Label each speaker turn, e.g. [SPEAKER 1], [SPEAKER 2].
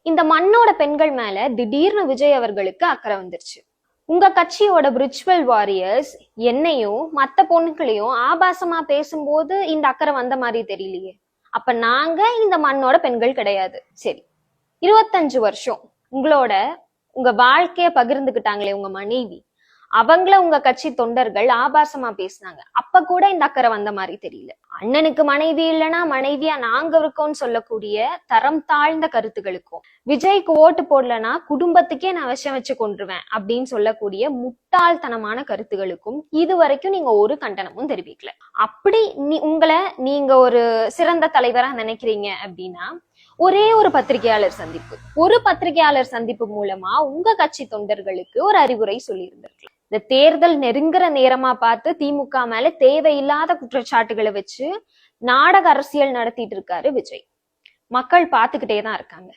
[SPEAKER 1] இந்த மண்ணோட பெண்கள் மேல திடீர்னு விஜய் அவர்களுக்கு அக்கறை வந்துருச்சு. உங்க கட்சியோட பிரிச்சுவல் வாரியர்ஸ் என்னையும் மத்த பொண்ணுகளையும் ஆபாசமா பேசும்போது இந்த அக்கறை வந்த மாதிரி தெரியலையே. அப்ப நாங்க இந்த மண்ணோட பெண்கள் கிடையாது. சரி, 25 வருஷம் உங்க வாழ்க்கைய பகிர்ந்துகிட்டாங்களே உங்க மனைவி, அவங்கள உங்க கட்சி தொண்டர்கள் ஆபாசமா பேசினாங்க. அப்ப கூட இந்த அக்கறை வந்த மாதிரி தெரியல. அண்ணனுக்கு மனைவி இல்லைன்னா மனைவியா நாங்க இருக்கோம்னு சொல்லக்கூடிய தரம் தாழ்ந்த கருத்துகளுக்கும், விஜய்க்கு ஓட்டு போடலன்னா குடும்பத்துக்கே நான் விஷம் வச்சு கொண்டுருவேன் அப்படின்னு சொல்லக்கூடிய முட்டாள்தனமான கருத்துகளுக்கும் இதுவரைக்கும் நீங்க ஒரு கண்டனமும் தெரிவிக்கல. அப்படி நீங்க ஒரு சிறந்த தலைவரா நினைக்கிறீங்க அப்படின்னா ஒரே ஒரு பத்திரிகையாளர் சந்திப்பு மூலமா உங்க கட்சி தொண்டர்களுக்கு ஒரு அறிவுரை சொல்லி இருந்திருக்கலாம். இந்த தேர்தல் நெருங்குற நேரமா பார்த்து திமுக மேல தேவையில்லாத குற்றச்சாட்டுகளை வச்சு நாடக அரசியல் நடத்திட்டு இருக்காரு விஜய். மக்கள் பார்த்துக்கிட்டே தான் இருக்காங்க.